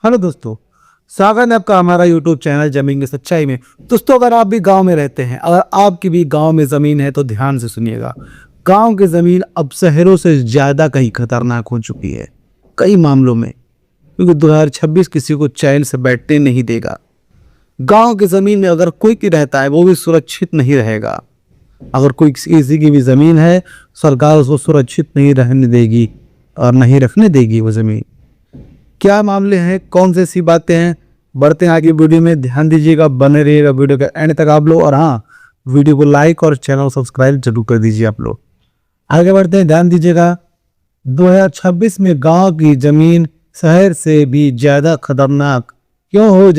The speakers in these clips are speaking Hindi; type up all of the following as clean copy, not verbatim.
हेलो दोस्तों, स्वागत है आपका हमारा यूट्यूब चैनल जमीन की सच्चाई में। दोस्तों, अगर आप भी गांव में रहते हैं, अगर आपकी भी गांव में ज़मीन है तो ध्यान से सुनिएगा। गांव की ज़मीन अब शहरों से ज़्यादा कहीं खतरनाक हो चुकी है कई मामलों में, क्योंकि 2026 किसी को चैन से बैठने नहीं देगा। गांव की ज़मीन में अगर कोई की रहता है वो भी सुरक्षित नहीं रहेगा। अगर कोई किसी की भी ज़मीन है, सरकार उसको सुरक्षित नहीं रहने देगी और नहीं रखने देगी वो ज़मीन। क्या मामले हैं, कौन सी ऐसी बातें हैं, बढ़ते हैं आगे वीडियो में। ध्यान दीजिएगा, बने रहिएगा वीडियो के एंड तक आप लोग। और हाँ, वीडियो को लाइक और चैनल को सब्सक्राइब जरूर कर दीजिए आप लोग। आगे बढ़ते हैं, ध्यान दीजिएगा। 2026 में गांव की जमीन शहर से भी ज़्यादा खतरनाक क्यों हो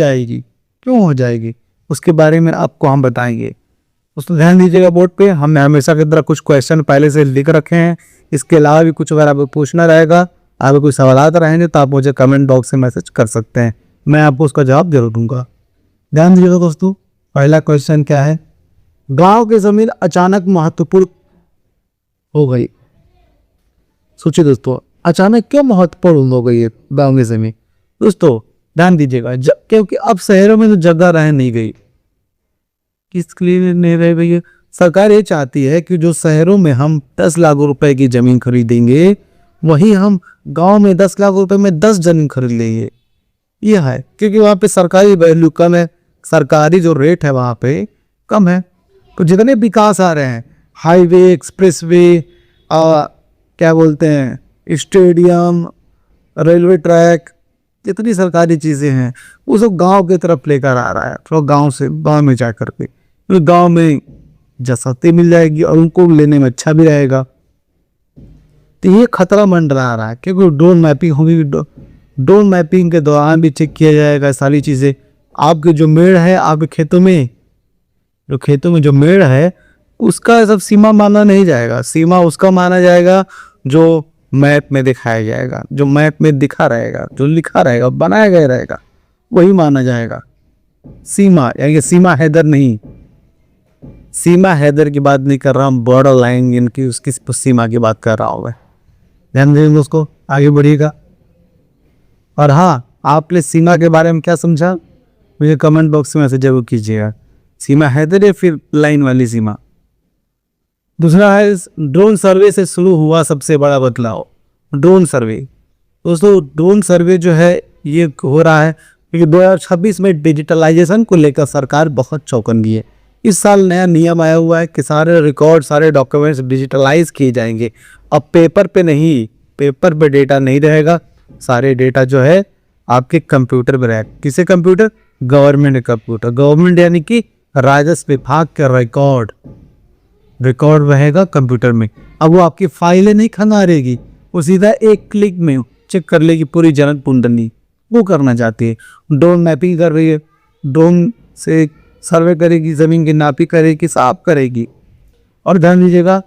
जाएगी उसके बारे में आपको हम बताएंगे। दोस्तों ध्यान दीजिएगा, बोर्ड पे हमने हमेशा की तरह कुछ क्वेश्चन पहले से लिख रखे हैं। इसके अलावा भी कुछ अगर आपको पूछना रहेगा, आपको कोई सवाल रहेंगे तो आप मुझे कमेंट बॉक्स में मैसेज कर सकते हैं, मैं आपको उसका जवाब जरूर दूंगा। ध्यान दीजिएगा दोस्तों, पहला क्वेश्चन क्या है। गांव की जमीन अचानक महत्वपूर्ण हो गई। सोचिए दोस्तों, अचानक क्यों महत्वपूर्ण हो गई है गांव की जमीन। दोस्तों ध्यान दीजिएगा, क्योंकि अब शहरों में तो जगह रह नहीं गई। किसके लिए नहीं रह गई है? सरकार ये चाहती है कि जो शहरों में हम 10 लाख रुपए की जमीन खरीदेंगे, वही हम गांव में 10 लाख रुपए में 10 जमीन खरीद लेंगे। यह है क्योंकि वहाँ पे सरकारी वैल्यू कम है, सरकारी जो रेट है वहाँ पे कम है। तो जितने विकास आ रहे हैं, हाईवे, एक्सप्रेसवे, क्या बोलते हैं, स्टेडियम, रेलवे ट्रैक, जितनी सरकारी चीज़ें हैं वो सब गांव की तरफ लेकर आ रहा है। तो गांव में जा करके तो गांव में जसती मिल जाएगी और उनको लेने में अच्छा भी रहेगा। तो ये खतरा मंडरा रहा है क्योंकि ड्रोन मैपिंग होगी। ड्रोन मैपिंग के दौरान भी चेक किया जाएगा सारी चीज़ें। आपके जो मेड़ है, आपके खेतों में जो मेड़ है, उसका सब सीमा माना नहीं जाएगा। सीमा उसका माना जाएगा जो मैप में दिखाया जाएगा, जो मैप में दिखा रहेगा, जो लिखा रहेगा, बनाया गया रहेगा, वही माना जाएगा सीमा। यानी सीमा हैदर नहीं, सीमा हैदर की बात नहीं कर रहा हूँ, बॉर्डर लाइन इनकी उसकी सीमा की बात कर रहा हूँ मैं। ध्यान देंगे उसको, आगे बढ़िएगा। और हाँ, आपने सीमा के बारे में क्या समझा मुझे कमेंट बॉक्स में मैसेज जरूर कीजिएगा। सीमा हैदर या फिर लाइन वाली सीमा। दूसरा है, ड्रोन सर्वे से शुरू हुआ सबसे बड़ा बदलाव। ड्रोन सर्वे दोस्तों, ड्रोन सर्वे जो है ये हो रहा है क्योंकि 2026 में डिजिटलाइजेशन को लेकर सरकार बहुत चौकन्नी है। इस साल नया नियम आया हुआ है कि सारे रिकॉर्ड, सारे डॉक्यूमेंट्स डिजिटलाइज किए जाएंगे। अब पेपर पे डेटा नहीं रहेगा। सारे डेटा जो है आपके कंप्यूटर में रहेगा। किसे कंप्यूटर? Government computer. गवर्नमेंट यानी कि राजस्व विभाग का रिकॉर्ड रहेगा कंप्यूटर में। अब वो आपकी फाइलें नहीं खंगालेगी, वो सीधा एक क्लिक में चेक कर लेगी पूरी जनक कुंडली। वो करना चाहती है। ड्रोन मैपिंग कर रही है, ड्रोन से सर्वे करेगी, ज़मीन की नापी करेगी, साफ करेगी। और ध्यान दीजिएगा,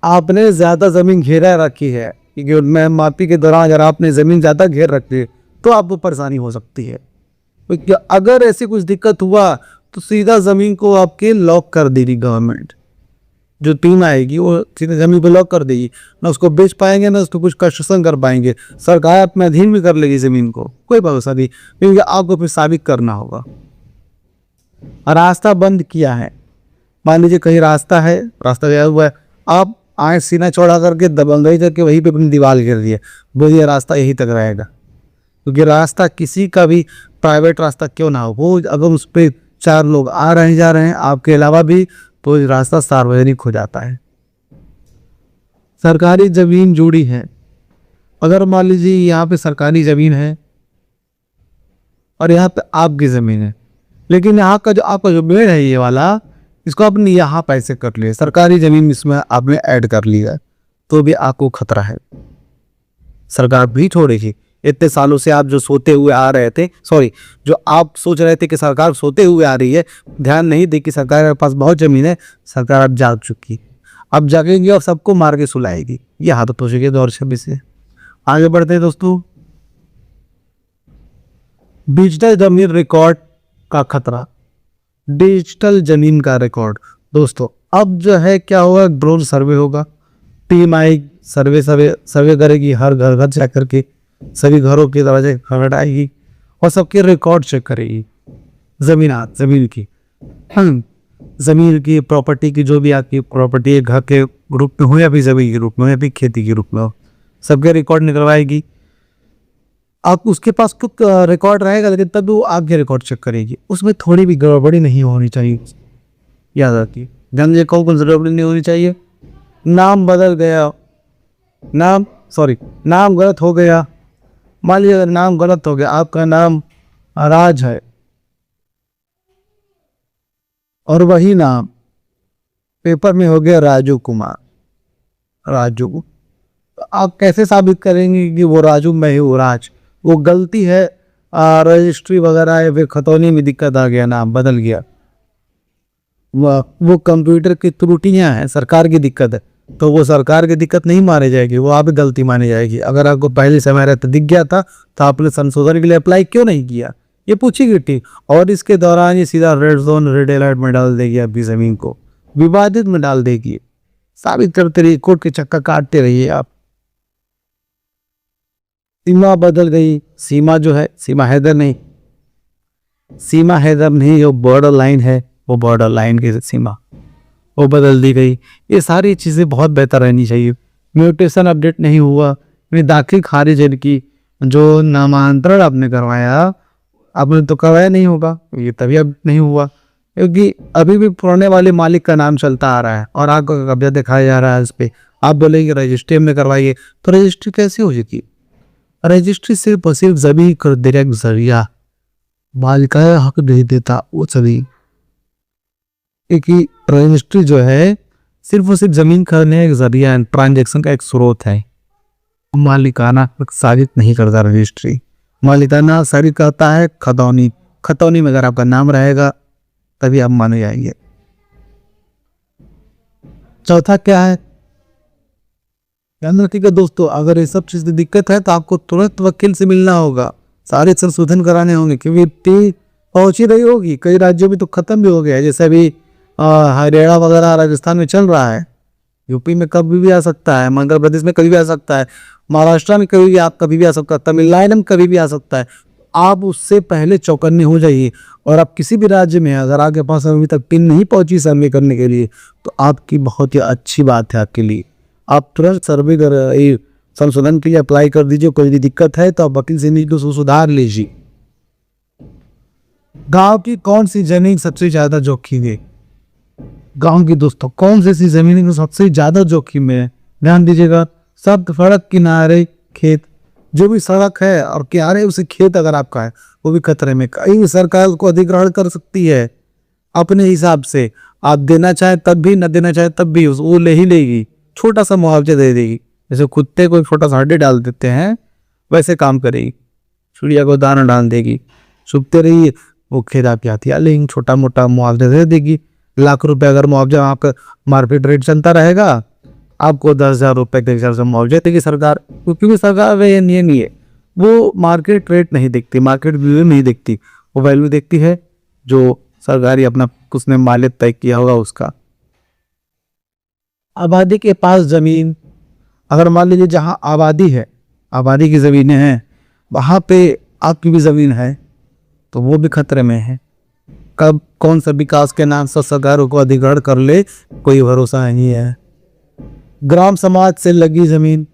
आपने ज़्यादा ज़मीन घेरा रखी है, क्योंकि मैं मापी के दौरान अगर आपने ज़मीन ज़्यादा घेर रखी है तो आपको परेशानी हो सकती है। क्योंकि अगर ऐसी कुछ दिक्कत हुआ तो सीधा ज़मीन को आपके लॉक कर देगी गवर्नमेंट। जो टीम आएगी वो सीधे ज़मीन पर लॉक कर देगी, ना उसको बेच पाएंगे ना उसको कुछ कंस्ट्रक्शन कर पाएंगे। सरकार अपने अधीन भी कर लेगी ज़मीन को, कोई भरोसा नहीं, क्योंकि आपको फिर साबित करना होगा। रास्ता बंद किया है, मान लीजिए कहीं रास्ता गया हुआ है, आप आए सीना चौड़ा करके दबंगई करके वहीं पे अपनी दीवार घेर दिए, बोलिए रास्ता यहीं तक रहेगा। क्योंकि रास्ता किसी का भी प्राइवेट रास्ता क्यों ना हो, वो अगर उस पर 4 लोग आ रहे हैं जा रहे हैं आपके अलावा भी, तो रास्ता सार्वजनिक हो जाता है। सरकारी जमीन जुड़ी है। अगर मान लीजिए यहाँ पे सरकारी जमीन है और यहाँ पे आपकी जमीन है, लेकिन यहाँ का जो आपका जो मेड़ है ये वाला, इसको आपने यहाँ पैसे कर लिए, सरकारी जमीन इसमें आपने ऐड कर लिया, तो भी आपको खतरा है। सरकार भी छोड़ेगी। इतने सालों से आप जो सोते हुए आ रहे थे, जो आप सोच रहे थे कि सरकार सोते हुए आ रही है, ध्यान नहीं दे कि सरकार के पास बहुत जमीन है। सरकार अब जाग चुकी, अब जागेगी और सबको मार के सुलाएगी। ये आदत हो चुकी है 2026 से। आगे बढ़ते हैं दोस्तों, डिजिटल जमीन रिकॉर्ड का खतरा। डिजिटल जमीन का रिकॉर्ड दोस्तों, अब जो है क्या होगा, ड्रोन सर्वे होगा, टीम आएगी, सर्वे करेगी हर घर जा करके, सभी घरों के दरवाजे खटखटाएगी और सबके रिकॉर्ड चेक करेगी, ज़मीन की, ज़मीन की प्रॉपर्टी की, जो भी आपकी प्रॉपर्टी है, घर के ग्रुप में हो या फिर ज़मीन के ग्रुप में हो या फिर खेती के ग्रुप में हो, सबके रिकॉर्ड निकलवाएगी। आप उसके पास कुछ रिकॉर्ड रहेगा, लेकिन तब भी वो आपके रिकॉर्ड चेक करेगी, उसमें थोड़ी भी गड़बड़ी नहीं होनी चाहिए। याद रखिए, ध्यान दीजिए, कौन गड़बड़ी नहीं होनी चाहिए। नाम बदल गया, नाम गलत हो गया, मान लीजिए अगर नाम गलत हो गया, आपका नाम राज है और वही नाम पेपर में हो गया राजू कुमार, तो आप कैसे साबित करेंगे कि वो राजू मैं हूँ राज? वो गलती है, रजिस्ट्री वगैरह है, फिर खतौनी में दिक्कत आ गया, नाम बदल गया, वो कंप्यूटर की त्रुटियां हैं, सरकार की दिक्कत है, तो वो सरकार की दिक्कत नहीं मानी जाएगी, वो आप गलती मानी जाएगी। अगर आपको पहले समय रहते दिख गया था तो आपने संशोधन के लिए अप्लाई क्यों नहीं किया, ये पूछेगी टीम। और इसके दौरान ये सीधा रेड जोन, रेड अलर्ट में डाल देगी, आपकी जमीन को विवादित में डाल देगी। साबित करते रहिए, कोर्ट के चक्कर काटते रहिए आप। सीमा बदल गई, सीमा जो है, सीमा हैदर नहीं, जो बॉर्डर लाइन है, वो बॉर्डर लाइन की सीमा वो बदल दी गई। ये सारी चीज़ें बहुत बेहतर रहनी चाहिए। म्यूटेशन अपडेट नहीं हुआ, दाखिल खारिज की, जो नामांतरण आपने करवाया, आपने तो करवाया नहीं होगा, ये तभी अब नहीं हुआ क्योंकि अभी भी पुराने वाले मालिक का नाम चलता आ रहा है और आपका कब्जा दिखाया जा रहा है इस पर। आप बोलेंगे रजिस्ट्री में करवाइए, तो रजिस्ट्री कैसे हो जाएगी? रजिस्ट्री सिर्फ और सिर्फ जमीन का डायरेक्ट जरिया, मालिका हक नहीं देता वो सभी। कि रजिस्ट्री जो है सिर्फ और सिर्फ जमीन खरीदने का एक जरिया है, ट्रांजैक्शन का एक स्रोत है। मालिकाना साबित नहीं करता रजिस्ट्री, मालिकाना साबित करता है खतौनी में अगर आपका नाम रहेगा तभी आप माने जाएंगे। चौथा क्या है, ध्यान रखिएगा दोस्तों, अगर ये सब चीज दिक्कत है तो आपको तुरंत वकील से मिलना होगा, सारे संशोधन कराने होंगे क्योंकि पहुंच ही रही होगी। कई राज्यों में तो खत्म भी हो गया है, जैसे अभी हरियाणा वगैरह राजस्थान में चल रहा है, यूपी में कभी भी आ सकता है, मध्य प्रदेश में कभी भी आ सकता है, महाराष्ट्र में कभी भी आ सकता है, तमिलनाडु में कभी भी आ सकता है। आप उससे पहले चौकन्ने हो जाइए। और आप किसी भी राज्य में अगर आपके पास अभी तक पिन नहीं पहुंची सर्वे करने के लिए, तो आपकी बहुत ही अच्छी बात है आपके लिए, आप तुरंत सर्वे कर संशोधन के लिए अप्लाई कर दीजिए। कोई भी दिक्कत है तो आप वकील से नीति को सुधार लीजिए। गांव की कौन सी जमीन सबसे ज्यादा जोखिम है? गांव की दोस्तों कौन सी जमीन सबसे ज्यादा जोखिम है? ध्यान दीजिएगा, सब सड़क किनारे खेत, जो भी सड़क है और किनारे उसे खेत अगर आपका है वो भी खतरे में। कहीं सरकार को अधिग्रहण कर सकती है अपने हिसाब से, आप देना चाहे तब भी, न देना चाहे तब भी वो ले ही लेगी, छोटा सा मुआवजा दे देगी। जैसे कुत्ते को छोटा सा हड्डी डाल देते हैं वैसे काम करेगी, चिड़िया को दाना डाल देगी, सुखते रहिए, वो खेत आपकी हथियार लेंगे, छोटा मोटा मुआवजा दे देगी। लाख रुपए अगर मुआवजा आपका मार्केट रेट चलता रहेगा, आपको 10,000 रुपए के हिसाब से मुआवजा देगी सरकार, क्योंकि सरकार वे नहीं है, वो मार्केट रेट नहीं देखती, मार्केट वैल्यू नहीं देखती, वो वैल्यू देखती है जो सरकारी अपना उसने मालिक तय किया होगा उसका। आबादी के पास जमीन, अगर मान लीजिए जहां आबादी है, आबादी की जमीनें हैं, वहां पे आपकी भी जमीन है तो वो भी खतरे में है। कब कौन सा विकास के नाम से सरकारों को अधिग्रहण कर ले, कोई भरोसा नहीं है। ग्राम समाज से लगी जमीन,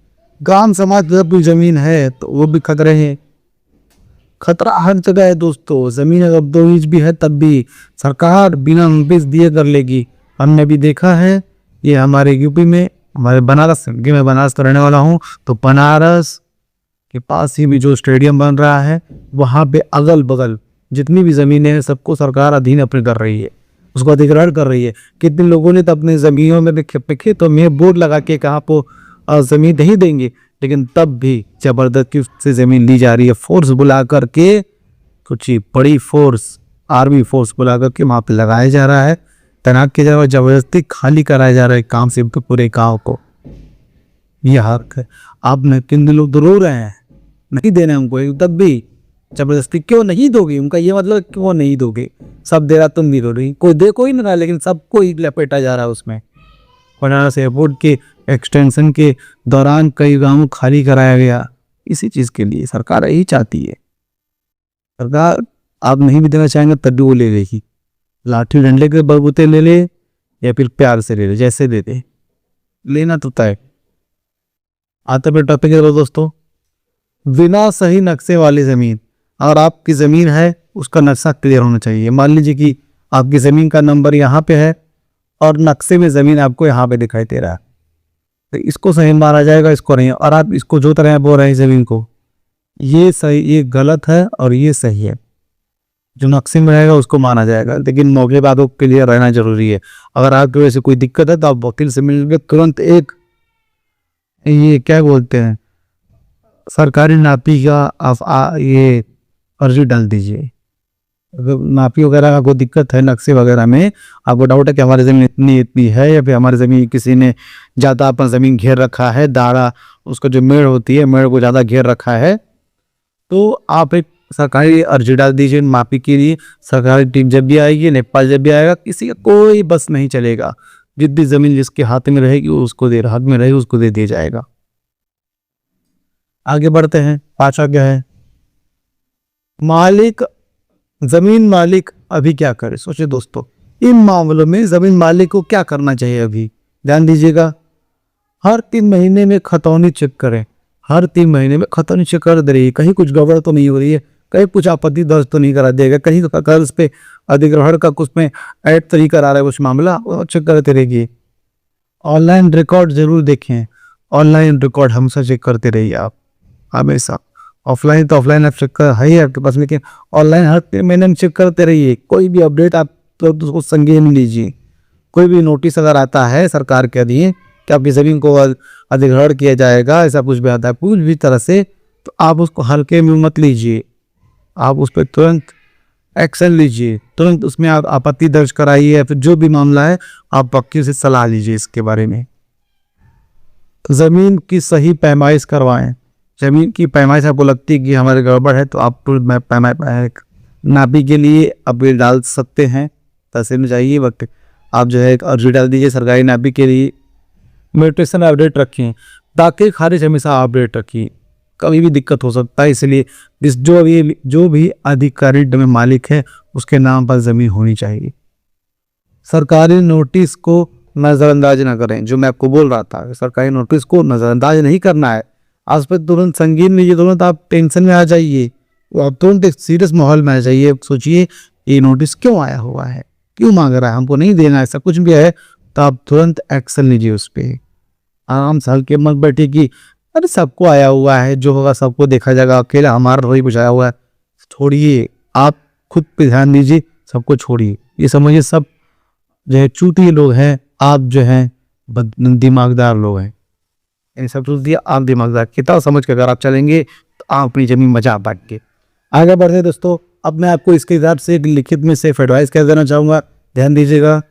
ग्राम समाज जब भी जमीन है तो वो भी खतरे हैं। खतरा हर जगह है दोस्तों, जमीन अगर 2 इंच भी है तब भी सरकार बिना नोटिस दिए कर लेगी। हमने भी देखा है, ये हमारे यूपी में, हमारे बनारस, मैं बनारस का रहने वाला हूँ, तो बनारस के पास ही भी जो स्टेडियम बन रहा है, वहाँ पे अगल बगल जितनी भी जमीनें हैं सबको सरकार अधीन अपने कर रही है, उसको अधिग्रहण कर रही है। कितने लोगों ने तो अपने जमीनों में खेतों में बोर्ड लगा के कहा को जमीन नहीं देंगे, लेकिन तब भी जबरदस्ती से जमीन ली जा रही है, फोर्स बुला करके, कुछ बड़ी फोर्स, आर्मी फोर्स बुला करके वहाँ पे लगाया जा रहा है, तैनात किया जा रहा है, जबरदस्ती खाली कराया जा रहा है काम से पूरे गाँव को। यह हक है, आप किन लोग तो रो रहे हैं नहीं देने हमको, तब भी जबरदस्ती क्यों नहीं दोगे, उनका ये मतलब क्यों नहीं दोगे, सब दे रहा तुम भी दो रही, कोई दे कोई ना रहा, लेकिन सबको ही लपेटा जा रहा है उसमें। बनारस एयरपोर्ट के एक्सटेंशन के दौरान कई गांव खाली कराया गया, इसी चीज़ के लिए सरकार यही चाहती है। सरकार आप नहीं भी देना चाहेंगे तब भी वो ले लेगी, लाठी डंडे के बलबूते ले ले या फिर प्यार से ले ले, जैसे दे दे, लेना तो तय। आते पे टॉपिक है दोस्तों, बिना सही नक्शे वाली ज़मीन। और आपकी ज़मीन है उसका नक्शा क्लियर होना चाहिए। मान लीजिए कि आपकी ज़मीन का नंबर यहाँ पे है और नक्शे में ज़मीन आपको यहाँ पे दिखाई दे रहा है, तो इसको सही माना जाएगा, इसको नहीं। और आप इसको जो तरह बोल रहे हैं ज़मीन को, ये सही, ये गलत है और ये सही है। जो नक्शे में रहेगा उसको माना जाएगा, लेकिन मौके पर आपको क्लियर रहना जरूरी है। अगर आपकी वजह से कोई दिक्कत है तो आप वकील से मिलकर तुरंत एक ये क्या बोलते हैं सरकारी नापी का आप ये अर्जी डाल दीजिए। अगर नापी वगैरह का कोई दिक्कत है, नक्शे वगैरह में आपको डाउट है कि हमारी ज़मीन इतनी इतनी है या फिर हमारी ज़मीन किसी ने ज़्यादा अपना ज़मीन घेर रखा है, दायरा उसका जो मेड़ होती है मेड़ को ज़्यादा घेर रखा है, तो आप एक सरकारी अर्जी डाल दीजिए मापी के लिए। सरकारी टीम जब भी आएगी, नेपाल जब भी आएगा, किसी का कोई बस नहीं चलेगा। जितनी ज़मीन जिसके हाथ में रहेगी उसको दे, हाथ में रहेगी उसको दे दिया जाएगा। आगे बढ़ते हैं। पांचवा क्या है, मालिक, जमीन मालिक अभी क्या करे। सोचिए दोस्तों, इन मामलों में जमीन मालिक को क्या करना चाहिए। अभी ध्यान दीजिएगा, हर 3 महीने में खतौनी चेक करें। हर 3 महीने में खतौनी चेक कर दे रही है, कहीं कुछ गड़बड़ तो नहीं हो रही है, कहीं कुछ आपत्ति दर्ज तो नहीं करा देगा, कहीं कर्ज पे अधिग्रहण का कुछ में ऐड तो नहीं करा रहा है कुछ मामला, चेक करते रहिए। ऑनलाइन रिकॉर्ड जरूर देखें, ऑनलाइन रिकॉर्ड हमेशा चेक करते रहिए आप हमेशा। ऑफलाइन तो ऑफलाइन आप चेक कर है ही आपके पास, लेकिन ऑनलाइन हर 3 महीने में चेक करते रहिए। कोई भी अपडेट आप तो उसको संज्ञान लीजिए। कोई भी नोटिस अगर आता है सरकार के अधीन कि आपकी ज़मीन को अधिग्रहण किया जाएगा, ऐसा कुछ भी आता है कुछ भी तरह से, तो आप उसको हल्के में मत लीजिए। आप उस पर तुरंत एक्शन लीजिए, तुरंत उसमें आप आपत्ति दर्ज कराइए, या फिर जो भी मामला है आप वकील से सलाह लीजिए इसके बारे में। ज़मीन की सही पैमाइश करवाएं। ज़मीन की पैमाइश आपको लगती है कि हमारे गड़बड़ है, तो आप नापी के लिए अपील डाल सकते हैं। तहसील में जाइए, वक्त आप जो है एक अर्जी डाल दीजिए सरकारी नापी के लिए। म्यूटेशन अपडेट रखें, ताकि खारिज हमेशा अपडेट रखिए, कभी भी दिक्कत हो सकता है। इसलिए जो भी अधिकारी में मालिक है उसके नाम पर ज़मीन होनी चाहिए। सरकारी नोटिस को नज़रअंदाज ना करें। जो मैं आपको बोल रहा था, सरकारी नोटिस को नज़रअंदाज नहीं करना है। आज पर तुरंत संगीन लीजिए, तुरंत आप टेंशन में आ जाइए, आप तुरंत एक सीरियस माहौल में आ जाइए। सोचिए ये नोटिस क्यों आया हुआ है, क्यों मांग रहा है, हमको नहीं देना, ऐसा कुछ भी है तो आप तुरंत एक्शन लीजिए उस पर। आराम से हल्के मत बैठिए कि अरे सबको आया हुआ है, जो होगा सबको देखा जाएगा, अकेला हमारा वही कुछ आया हुआ है। छोड़िए, आप खुद पे ध्यान दीजिए, सबको छोड़िए। ये समझिए सब जो है चूतिए लोग हैं, आप जो हैं दिमागदार लोग हैं। इन सब सोच दिया आप दिमागदार, कितना समझ के अगर आप चलेंगे तो आप अपनी ज़मीन बचा पाएंगे। आगे बढ़ते दोस्तों, अब मैं आपको इसके हिसाब से एक लिखित में सेफ एडवाइस कह देना चाहूँगा, ध्यान दीजिएगा।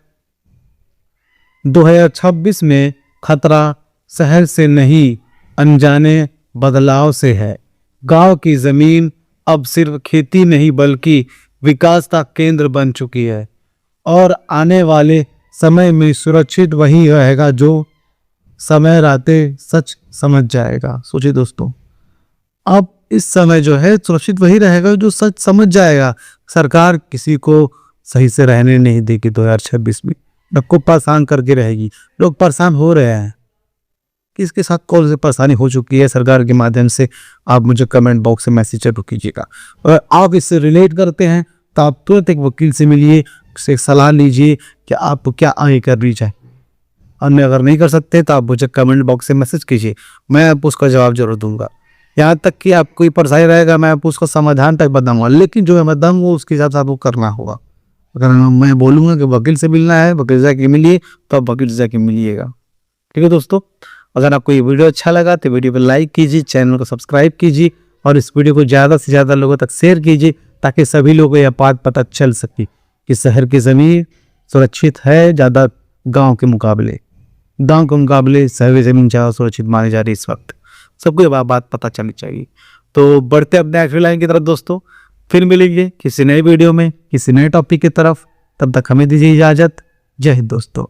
2026 में खतरा शहर से नहीं, अनजाने बदलाव से है। गांव की ज़मीन अब सिर्फ खेती नहीं बल्कि विकास का केंद्र बन चुकी है, और आने वाले समय में सुरक्षित वही रहेगा जो समय रहते सच समझ जाएगा। सोचिए दोस्तों, अब इस समय जो है सुरक्षित वही रहेगा जो सच समझ जाएगा। सरकार किसी को सही से रहने नहीं देगी 2026 में, लोग को परेशान करके रहेगी। लोग परेशान हो रहे हैं, किसके साथ कौन सी परेशानी हो चुकी है सरकार के माध्यम से, आप मुझे कमेंट बॉक्स में मैसेज जरूर कीजिएगा। और आप इससे रिलेट करते हैं तो आप तुरंत एक वकील से मिलिए, उससे सलाह लीजिए कि आपको क्या आगे करनी चाहिए। और अगर नहीं कर सकते तो आप मुझे कमेंट बॉक्स से मैसेज कीजिए, मैं आपको उसका जवाब जरूर दूंगा। यहाँ तक कि आपको कोई परेशानी रहेगा मैं आपको उसका समाधान तक बताऊंगा, लेकिन जो मैं बताऊँ वो उसके हिसाब से आपको करना होगा। अगर मैं बोलूँगा कि वकील से मिलना है, वकील से जाके मिलिए, तो आप वकील से जाके मिलिएगा। ठीक है दोस्तों, अगर आपको ये वीडियो अच्छा लगा तो वीडियो को लाइक कीजिए, चैनल को सब्सक्राइब कीजिए और इस वीडियो को ज़्यादा से ज़्यादा लोगों तक शेयर कीजिए, ताकि सभी लोगों को यह बात पता चल सके कि शहर की ज़मीन सुरक्षित है ज़्यादा गाँव के मुकाबले। गाँव के मुकाबले शहर की ज़मीन ज़्यादा सुरक्षित मानी जा रही है इस वक्त, सबको ये बात पता चलनी चाहिए। तो बढ़ते अपने एक्शन लाइन की तरफ दोस्तों, फिर मिलेंगे किसी नए वीडियो में किसी नए टॉपिक की तरफ। तब तक हमें दीजिए इजाज़त। जय हिंद दोस्तों।